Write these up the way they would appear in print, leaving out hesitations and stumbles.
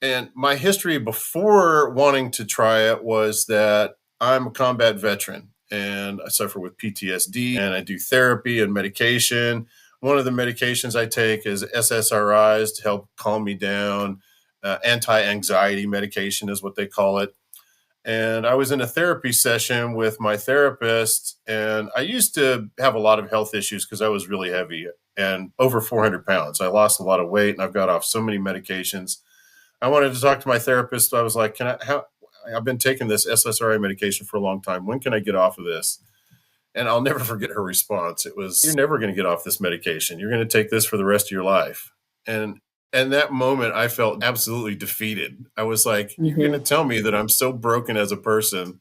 And my history before wanting to try it was that I'm a combat veteran and I suffer with PTSD and I do therapy and medication. One of the medications I take is SSRIs to help calm me down. Anti-anxiety medication is what they call it. And I was in a therapy session with my therapist, and I used to have a lot of health issues because I was really heavy and over 400 pounds. I lost a lot of weight and I've got off so many medications. I wanted to talk to my therapist. I was like, I've been taking this SSRI medication for a long time. When can I get off of this? And I'll never forget her response. It was, you're never going to get off this medication. You're going to take this for the rest of your life. And that moment, I felt absolutely defeated. I was like, you're going to tell me that I'm so broken as a person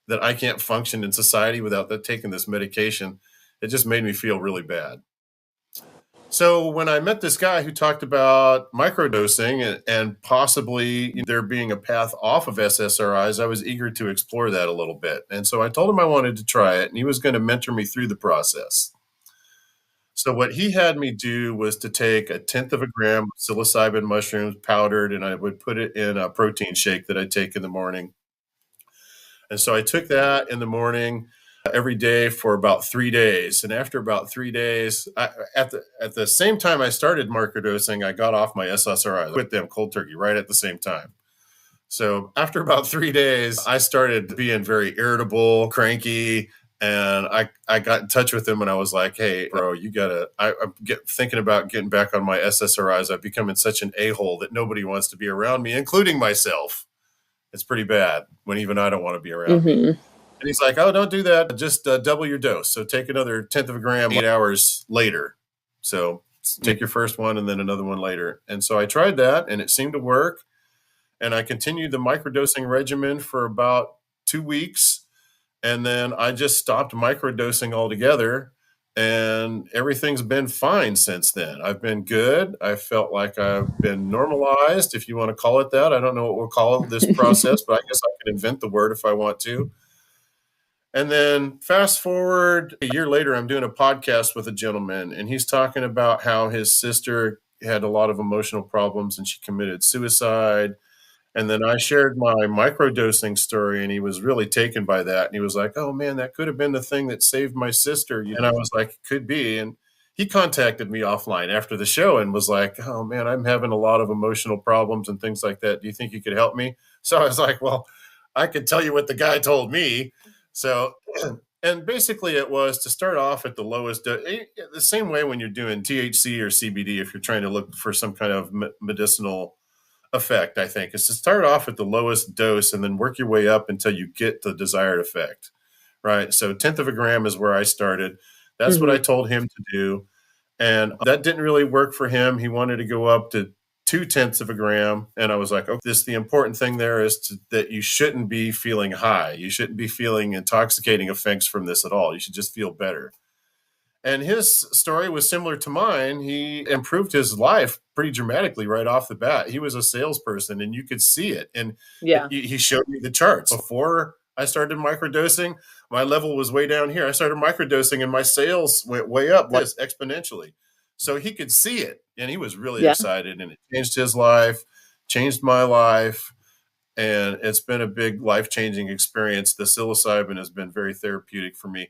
that I can't function in society without taking this medication. It just made me feel really bad. So when I met this guy who talked about microdosing and possibly there being a path off of SSRIs, I was eager to explore that a little bit. And so I told him I wanted to try it, and he was going to mentor me through the process. So what he had me do was to take 1/10 of a gram of psilocybin mushrooms powdered, and I would put it in a protein shake that I take in the morning. And so I took that in the morning every day for about 3 days. And after about 3 days, at the same time I started microdosing, I got off my SSRI, quit them cold turkey right at the same time. So after about 3 days, I started being very irritable, cranky, and I got in touch with him and I was like, hey, bro, I'm thinking about getting back on my SSRIs. I've become in such an a-hole that nobody wants to be around me, including myself. It's pretty bad when even I don't want to be around me. And he's like, oh, don't do that. Just double your dose. So take another 1/10 of a gram 8 hours later. So take your first one and then another one later. And so I tried that and it seemed to work. And I continued the microdosing regimen for about 2 weeks. And then I just stopped microdosing altogether. And everything's been fine since then. I've been good. I felt like I've been normalized, if you want to call it that. I don't know what we'll call this process, but I guess I can invent the word if I want to. And then fast forward a year later, I'm doing a podcast with a gentleman, and he's talking about how his sister had a lot of emotional problems and she committed suicide. And then I shared my microdosing story, and he was really taken by that. And he was like, oh, man, that could have been the thing that saved my sister. And I was like, could be. And he contacted me offline after the show and was like, oh, man, I'm having a lot of emotional problems and things like that. Do you think you could help me? So I was like, well, I could tell you what the guy told me. So, and basically it was to start off at the lowest, the same way when you're doing THC or CBD, if you're trying to look for some kind of medicinal effect, I think, is to start off at the lowest dose and then work your way up until you get the desired effect, right? So 1/10 of a gram is where I started. That's what I told him to do. And that didn't really work for him. He wanted to go up to 2/10 of a gram. And I was like, oh, the important thing there is that you shouldn't be feeling high. You shouldn't be feeling intoxicating effects from this at all. You should just feel better. And his story was similar to mine. He improved his life pretty dramatically right off the bat. He was a salesperson and you could see it. And he showed me the charts. Before I started microdosing, my level was way down here. I started microdosing and my sales went way up exponentially. So he could see it and he was really excited, and it changed his life, changed my life. And it's been a big life-changing experience. The psilocybin has been very therapeutic for me.